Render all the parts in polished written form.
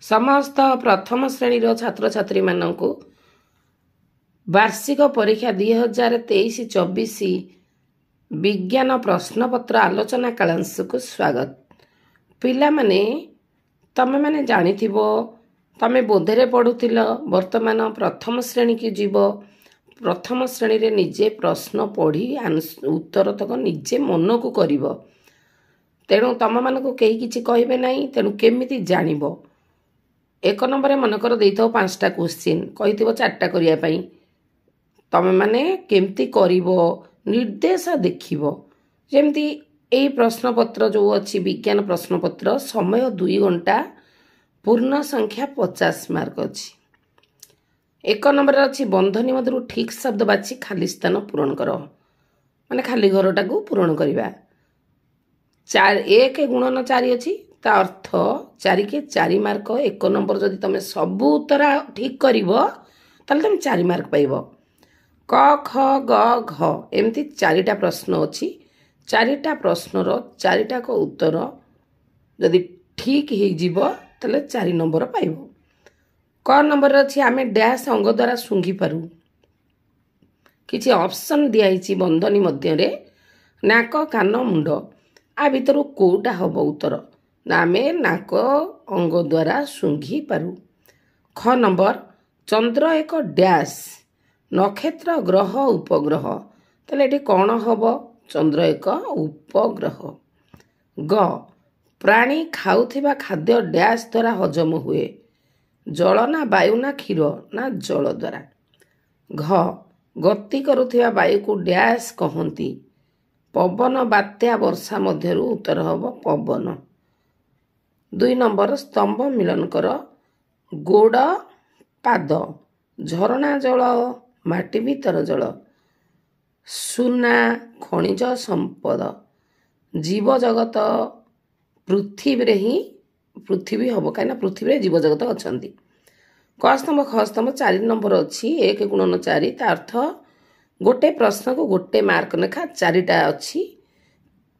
समस्त प्रथम श्रेणीर छात्र छात्री मानू वार्षिक परीक्षा 2023-24 विज्ञान प्रश्नपत्र आलोचना कालांश को स्वागत। पिला माने तमे माने जानिथिबो तमे बोधरे पढ़ुथिल वर्तमान प्रथम श्रेणी की जीव प्रथम श्रेणी रे निजे प्रश्न पढ़ी उत्तर तक निजे मन को करिवो। तेणु तम मानक कहीं किछि कहबे नहीं। तेणु केमिति जानिबो एक नंबर मनकर देइथो 5टा क्वेश्चन कहिथिबो 4टा करिया पई तमे माने केमती करिवो निर्देश देखिवो। जेमती एई प्रश्नपत्र जो अछि विज्ञान प्रश्नपत्र समय 2 घंटा पूर्ण संख्या 50 मार्क अछि। एक नंबर अछि बंधनी मधुर ठीक शब्द बाछि खाली स्थान पूरण करो माने खाली घरटा को पूरण करिवा। 1 गुणन 4 अछि ता अर्थ 4 के 4 मार्क। एक नंबर जदि तमे सबु उत्तर ठीक करिवो ताले तमे 4 मार्क पाइबो। क ख ग घ एमती 4टा प्रश्न अछि। 4टा प्रश्नर 4टा को उत्तर जदि ठीक हे जीवो ताले 4 नंबर पाइबो। क नंबर अछि आमे डैश अंग द्वारा सुंघी पारू। किछि ऑप्शन दिया हिची बंधनी मध्य रे नाक कान मुंड आ भितरु कोटा हबो उत्तर ना आमे नाक अंग द्वारा सुंघी पारू। ख नंबर चंद्र एक डैश नक्षत्र ग्रह उपग्रह ताले एटी कोन हबो चंद्र एक उपग्रह। ग प्राणी खाउथिबा खाद्य डैश द्वारा हजम हुए जल ना वायु ना क्षीर ना जल द्वारा। घ गति करुथिबा वायु को डैश कहंती पवन बात्या वर्षा मध्यरु उत्तर हबो पवन। 2 नंबर स्तंभ मिलन कर गोड़ पाद झरणा जल माटी भीतर जल सुना खनिज संपद जीव जगत पृथ्वी रे ही पृथ्वी हबो काइना पृथ्वी रे जीव जगत अछंती। क स्तंभ ख स्तंभ 4 नंबर अछि 1 गुणन 4 ता अर्थ गोटे प्रश्न को गोटे मार्क लेखा 4टा अछि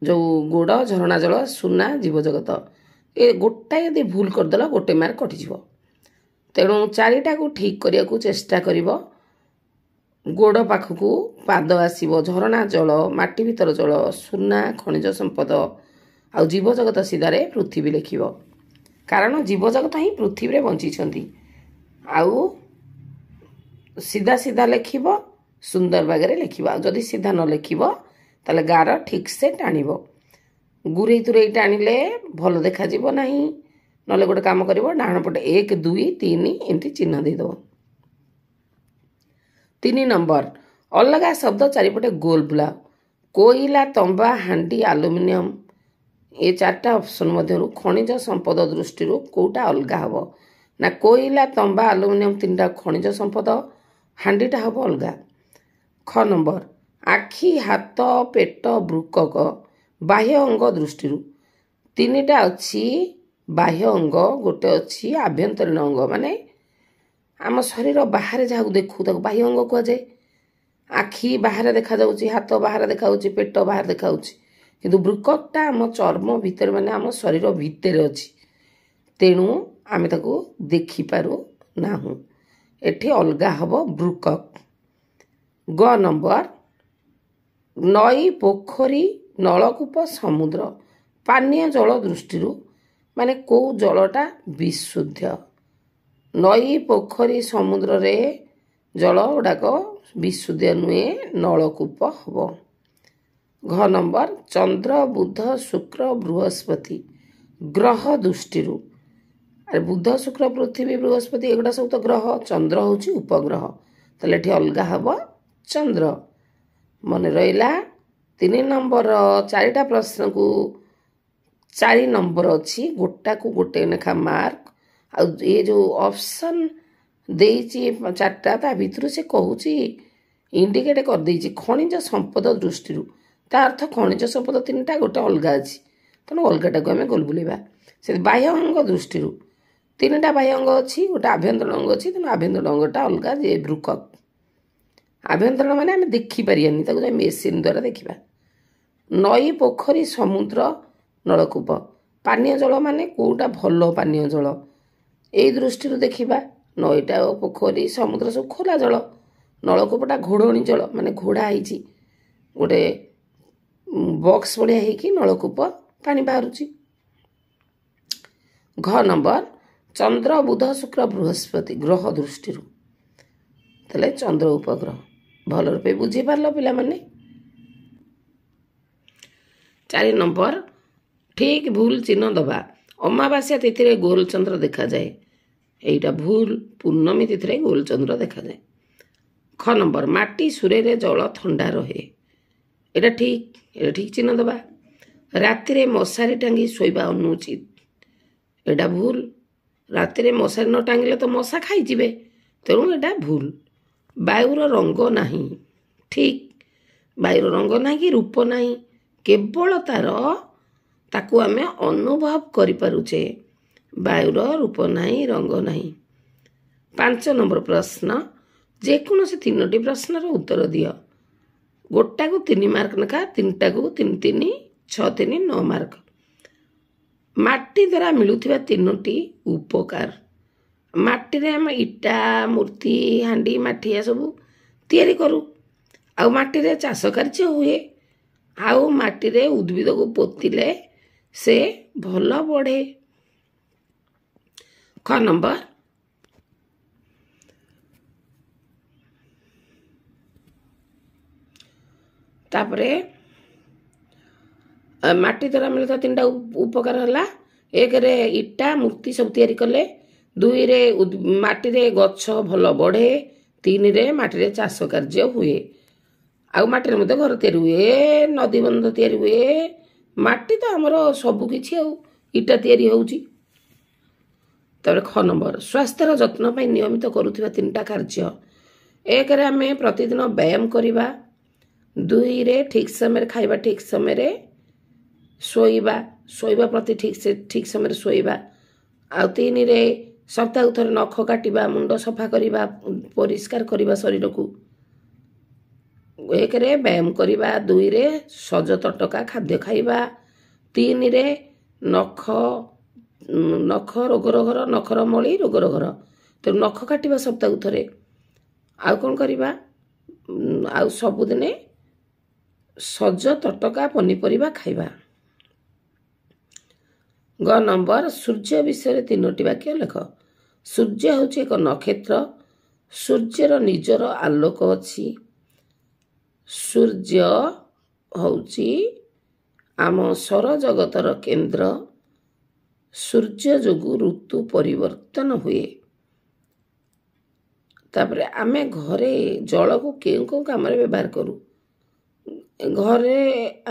जो गोड़ झरणा जल सुना जीव जगत ए गोटा यदि भूल कर देला गोटे मार्क कटि जिवो। तेणु 4टा को ठीक करिया को चेष्टा करिवो। गोड़ पाखकू पाद आसीबो झरणा जल माटी भीतर जल सुना खनिज संपद आ जीव जगत सीधारे पृथ्वी लिखिबो कारण जीव जगत ही पृथ्वी रे बंची छंती। आउ सीधा सीधा लिखिबो सुंदर बागरे लिखिबो। जदि सीधा न लिखिबो ताले गार ठीक से टाणिबो। गुरे तुरे टाणिले भल देखा जिवो नाही नले गोटे काम करिवो डाहण पटे 1 2 3 एंटी चिन्ह दे दो। 3 नंबर अलगा शब्द चारिपटे गोल बुलाओ कोयला तंबा हांडी एल्युमिनियम ए 4टा ऑप्शन मध्यरु खनिज संपद दृष्टि कोटा अलगा हबो ना कोयला तंबा एल्युमिनियम 3टा खनिज संपद हांडीटा हबो अलगा। ख नंबर आखि हाथ पेट ब्रुकक बाह्य अंग दृष्टि 3टा अछि बाह्य अंग गोटे अछि आभ्यंतरीण अंग माने आम शरीर बाहर जहाँ देखू ताको बाह्य अंग कह जाए। आखि बाहर देखा जाउची हाथ बाहर देखा जाउची पेट बाहर देखा जाउची किंतु ब्रुककटा आम चर्म भीतर माने आम शरीर भीतर अछि तेणु आमे ताको देखि पारू नाहु एठी अलगा हबो ब्रुकक। ग नंबर नई पोखरी नलकूप समुद्र पानीय जल दृष्टि माने को जलटा विशुद्ध नई पोखरी समुद्र रे जल गुड़ाक विशुद्ध नुहे नलकूप हबो। घ नंबर चंद्र बुध शुक्र बृहस्पति ग्रह दृष्टि अरे बुध शुक्र पृथ्वी बृहस्पति एगुड़ा सब तो ग्रह चंद्र होची उपग्रह ताले एठी अलगा हबो चंद्र। मन रहिला 3 नंबर 4टा प्रश्न को 4 नंबर अछि गोटा को गोटे नेखा मार्क आ ये जो ऑप्शन देइची 4टा ता भितरु से कहूची इंडिकेट कर देइची खनिज संपद दृष्टि ता अर्थ खनिज संपद 3टा गोटे अलगा अछि तनो अलगाटा को हमें गोल बुलेबा। से बाह्य अंग दृष्टि 3टा बाह्य अंग अछि गोटे आभ्यंतरण अंग अछि तनो आभ्यंतरण अंगटा अलगा जे ब्रुकक आभ्यंतरण माने हमें देखि परियानी ताको जे मेसिन द्वारा देखिबा। नई पोखरी समुद्र नलकूप पानीय जल माने कोटा भल पानीय जल ଏଇ ଦୃଷ୍ଟିରୁ ଦେଖିବା ନଈଟା ପୋଖରୀ ସମୁଦ୍ର ସବୁ ଖୋଲା ଜଳ, ନଳକୂପଟା ଘୋଡ଼ଣି ଜଳ, ମାନେ ଘୋଡ଼ା ହେଇଛି, ଗୋଟେ ବକ୍ସ ଭଳିଆ ହେଇକି ନଳକୂପ ପାଣି ବାହାରୁଛି। ଘ ନମ୍ବର ଚନ୍ଦ୍ର ବୁଧ ଶୁକ୍ର ବୃହସ୍ପତି ଗ୍ରହ ଦୃଷ୍ଟିରୁ, ତାହେଲେ ଚନ୍ଦ୍ର ଉପଗ୍ରହ। ଭଲ ରୂପେ ବୁଝିପାରିଲ ପିଲାମାନେ। 4 ନମ୍ବର ଠିକ୍ ଭୁଲ ଚିହ୍ନ ଦେବା। ଅମାବାସ୍ୟା ତିଥିରେ ଗୋଲ ଚନ୍ଦ୍ର ଦେଖାଯାଏ, এইটা ଭୁଲ, ପୂର୍ଣ୍ଣମୀ ତିଥିରେ ଗୋଲ ଚନ୍ଦ୍ର ଦେଖାଯାଏ। ଖ ନମ୍ବର ମାଟି ସୁରେରେ ଜଳ ଥଣ୍ଡା ରହେ, এটা ଠିକ୍ ଚିହ୍ନ ଦେବା। ରାତିରେ ମଶାରୀ ଟାଙ୍ଗି ଶୋଇବା ଅନୁଚିତ, এটা ଭୁଲ। ରାତିରେ ମଶାରୀ ନ ଟାଙ୍ଗିଲେ ତ ମଶା ଖାଇଯିବେ, ତେଣୁ এটা ଭୁଲ। ବାୟୁର ରଙ୍ଗ ନାହିଁ, ଠିକ୍। ବାୟୁର ରଙ୍ଗ ନାହିଁ କି ରୂପ ନାହିଁ, କେବଳ ତାକୁ ଆମେ ଅନୁଭବ କରିପାରୁଛେ, ବାୟୁର ରୂପ ନାହିଁ, ରଙ୍ଗ ନାହିଁ। 5 ନମ୍ବର ପ୍ରଶ୍ନ, ଯେକୌଣସି 3ଟି ପ୍ରଶ୍ନର ଉତ୍ତର ଦିଅ। ଗୋଟାକୁ 3 ମାର୍କ ଲେଖା, 3ଟାକୁ 3 3 6 3 9 ମାର୍କ। ମାଟି ଦ୍ୱାରା ମିଳୁଥିବା 3ଟି ଉପକାର। ମାଟିରେ ଆମେ ଇଟା, ମୂର୍ତ୍ତି, ହାଣ୍ଡି, ମାଠିଆ ସବୁ ତିଆରି କରୁ, ଆଉ ମାଟିରେ ଚାଷ କାର୍ଯ୍ୟ ହୁଏ, ଆଉ ମାଟିରେ ଉଦ୍ଭିଦକୁ ପୋତିଲେ ସେ ଭଲ ବଢ଼େ। ଖ ନମ୍ବର ତାପରେ ମାଟି ଦ୍ୱାରା ମିଳୁଥିବା 3ଟା ଉପକାର ହେଲା, 1ରେ ଇଟା ମୂର୍ତ୍ତି ସବୁ ତିଆରି କଲେ, 2ରେ ମାଟିରେ ଗଛ ଭଲ ବଢ଼େ, 3ରେ ମାଟିରେ ଚାଷ କାର୍ଯ୍ୟ ହୁଏ, ଆଉ ମାଟିରେ ମଧ୍ୟ ଘର ତିଆରି ହୁଏ, ନଦୀ ବନ୍ଧ ତିଆରି ହୁଏ। ମାଟି ତ ଆମର ସବୁକିଛି, ଆଉ ଇଟା ତିଆରି ହେଉଛି। ତାପରେ ଖ ନମ୍ବର ସ୍ୱାସ୍ଥ୍ୟର ଯତ୍ନ ପାଇଁ ନିୟମିତ କରୁଥିବା 3ଟା କାର୍ଯ୍ୟ। 1ରେ ଆମେ ପ୍ରତିଦିନ ବ୍ୟାୟାମ କରିବା, 2ରେ ଠିକ୍ ସମୟରେ ଖାଇବା, ଠିକ୍ ସମୟରେ ଶୋଇବା ପ୍ରତି ଠିକ୍ ସମୟରେ ଶୋଇବା, ଆଉ 3ରେ ସପ୍ତାହକୁ ଥରେ ନଖ କାଟିବା, ମୁଣ୍ଡ ସଫା କରିବା, ପରିଷ୍କାର କରିବା ଶରୀରକୁ। 1ରେ ବ୍ୟାୟାମ କରିବା, 2ରେ ସଜ ତଟକା ଖାଦ୍ୟ ଖାଇବା, 3ରେ ନଖ ରୋଗର ଘର, ନଖର ମଳି ରୋଗର ଘର, ତେଣୁ ନଖ କାଟିବା ସପ୍ତାହକୁ ଥରେ। ଆଉ କ'ଣ କରିବା, ଆଉ ସବୁଦିନେ ସଜ ତଟକା ପନିପରିବା ଖାଇବା। ଗ ନମ୍ବର ସୂର୍ଯ୍ୟ ବିଷୟରେ 3ଟି ବାକ୍ୟ ଲେଖ। ସୂର୍ଯ୍ୟ ହେଉଛି ଏକ ନକ୍ଷତ୍ର, ସୂର୍ଯ୍ୟର ନିଜର ଆଲୋକ ଅଛି, ସୂର୍ଯ୍ୟ ହେଉଛି ଆମ ସୌରଜଗତର କେନ୍ଦ୍ର, ସୂର୍ଯ୍ୟ ଯୋଗୁଁ ଋତୁ ପରିବର୍ତ୍ତନ ହୁଏ। ତାପରେ ଆମେ ଘରେ ଜଳକୁ କେଉଁ କେଉଁ କାମରେ ବ୍ୟବହାର କରୁ। ଘରେ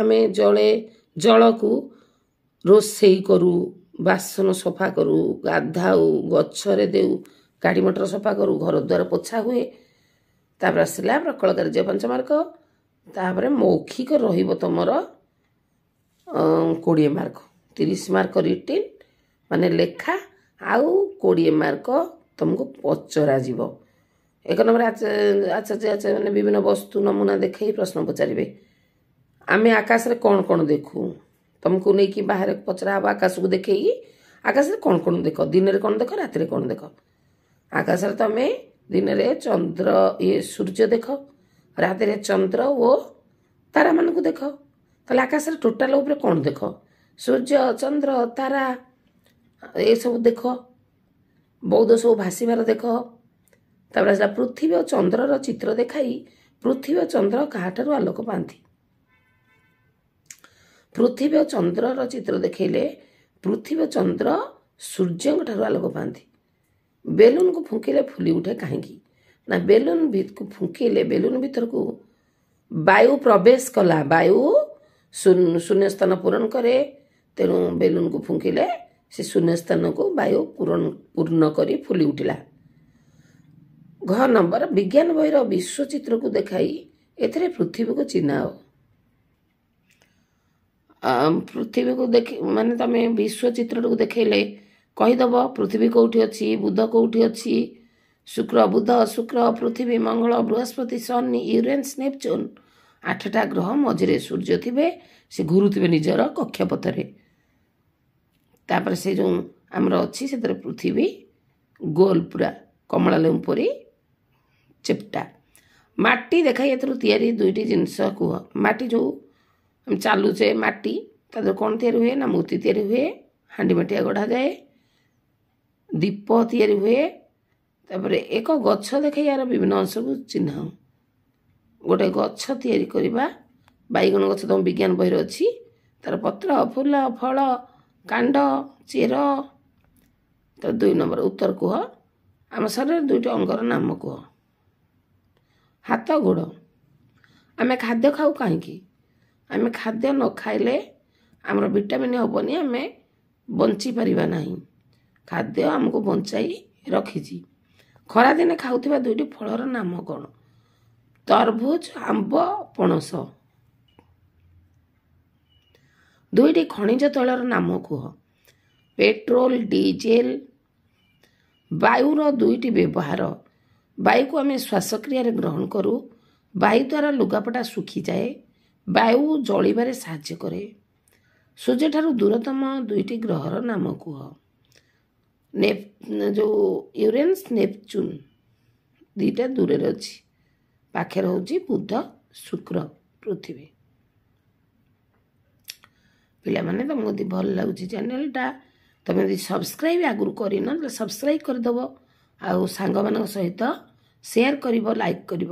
ଆମେ ଜଳକୁ ରୋଷେଇ କରୁ, ବାସନ ସଫା କରୁ, ଗାଧାଉ, ଗଛରେ ଦେଉ, ଗାଡ଼ି ମଟର ସଫା କରୁ, ଘର ଦ୍ୱାର ପୋଛା ହୁଏ। ତାପରେ ଆସିଲା ପ୍ରକଳ କାର୍ଯ୍ୟ 5 ମାର୍କ। ତାପରେ ମୌଖିକ ରହିବ ତୁମର 20 ମାର୍କ, 30 ମାର୍କ ରିଟିନ୍ ମାନେ ଲେଖା, ଆଉ 20 ମାର୍କ ତୁମକୁ ପଚରାଯିବ। 1 ନମ୍ବର ଆଚାର୍ଯ୍ୟ ମାନେ ବିଭିନ୍ନ ବସ୍ତୁ ନମୁନା ଦେଖାଇ ପ୍ରଶ୍ନ ପଚାରିବେ। ଆମେ ଆକାଶରେ କ'ଣ କ'ଣ ଦେଖୁ, ତୁମକୁ ନେଇକି ବାହାରେ ପଚରା ହେବ, ଆକାଶକୁ ଦେଖେଇକି ଆକାଶରେ କ'ଣ କ'ଣ ଦେଖ, ଦିନରେ କ'ଣ ଦେଖ, ରାତିରେ କ'ଣ ଦେଖ। ଆକାଶରେ ତୁମେ ଦିନରେ ସୂର୍ଯ୍ୟ ଦେଖ, ରାତିରେ ଚନ୍ଦ୍ର ଓ ତାରାମାନଙ୍କୁ ଦେଖ। ତାହେଲେ ଆକାଶରେ ଟୋଟାଲ ଉପରେ କ'ଣ ଦେଖ, ସୂର୍ଯ୍ୟ, ଚନ୍ଦ୍ର, ତାରା ଏସବୁ ଦେଖ, ବୌଦ୍ଧ ସବୁ ଭାସିବାର ଦେଖ। ତାପରେ ଆସିଲା ପୃଥିବୀ ଓ ଚନ୍ଦ୍ରର ଚିତ୍ର ଦେଖାଇ ପୃଥିବୀ ଓ ଚନ୍ଦ୍ର କାହାଠାରୁ ଆଲୋକ ପାଆନ୍ତି। ପୃଥିବୀ ଓ ଚନ୍ଦ୍ରର ଚିତ୍ର ଦେଖାଇଲେ ପୃଥିବୀ ଓ ଚନ୍ଦ୍ର ସୂର୍ଯ୍ୟଙ୍କ ଠାରୁ ଆଲୋକ ପାଆନ୍ତି। ବେଲୁନକୁ ଫୁଙ୍କିଲେ ଫୁଲି ଉଠେ କାହିଁକି, ନା ବେଲୁନକୁ ଫୁଙ୍କିଲେ ବେଲୁନ ଭିତରକୁ ବାୟୁ ପ୍ରବେଶ କଲା, ବାୟୁ ଶୂନ୍ୟସ୍ଥାନ ପୂରଣ କରେ, ତେଣୁ ବେଲୁନକୁ ଫୁଙ୍କିଲେ ସେ ଶୂନ୍ୟସ୍ଥାନକୁ ବାୟୁ ପୂର୍ଣ୍ଣ କରି ଫୁଲି ଉଠିଲା। ଘ ନମ୍ବର ବିଜ୍ଞାନ ବହିର ବିଶ୍ୱଚିତ୍ରକୁ ଦେଖାଇ ଏଥିରେ ପୃଥିବୀକୁ ଚିହ୍ନାଅ। ପୃଥିବୀକୁ ମାନେ ତୁମେ ବିଶ୍ୱଚିତ୍ରକୁ ଦେଖାଇଲେ କହିଦେବ ପୃଥିବୀ କେଉଁଠି ଅଛି, ବୁଧ କେଉଁଠି ଅଛି, ବୁଧ ଶୁକ୍ର ପୃଥିବୀ ମଙ୍ଗଳ ବୃହସ୍ପତି ଶନି ୟୁରେନସ୍ ନେପଚୁନ୍ 8ଟା ଗ୍ରହ, ମଝିରେ ସୂର୍ଯ୍ୟ ଥିବେ, ସେ ଘୁରୁଥିବେ ନିଜର କକ୍ଷପଥରେ। ତାପରେ ସେ ଯେଉଁ ଆମର ଅଛି ସେଥିରେ ପୃଥିବୀ गोल पूरा कमला लेम्बु परी चेप्टा माटी देखा या दुईटी जिनस कह माटी जो चलुचे माटी तर कौन या हुए ना मूर्ति या हुए हांडी माटिया गढ़ा जाए दीप या हुए तापर एक गछ देख यार विभिन्न अंश को चिन्ह गोटे गछ या बैगण गछ तुम विज्ञान बही अच्छी तार पत्र फूल फल कांड चेर तो 2 नंबर उत्तर कह आम शरीर दुईट अंगर नाम कह हाथ गोड़ आम खाद्य खाऊ कहीं आम खाद्य न खाइले आमर विटामिन हेनी आम बंची पारिबा नहीं खाद्य आमको बंचाई रखी खरा दिने खाऊथिबा दुईटी फलर नाम कौन तरभुज आंब पणस दुईटी खनिज तैलर नाम कह पेट्रोल डीजेल वायुर दुईटी व्यवहार वायु को आम श्वासक्रिय ग्रहण करूँ वायु द्वारा लुगापटा सुखी जाए वायु जलिबारे साहाय्य करे सूर्य ठारू दूरतम दुईटी ग्रहर नाम कह जो यूरेनस नेपच्यून दुईटा दूर अच्छी पाखे हूँ बुध शुक्र पृथ्वी पिला माने तुमको यदि भल लगुच चैनलटा तुम यदि सब्सक्राइब आगु करन सब्सक्राइब करदेव आउ सांग मान सहित शेयर कर लाइक कर।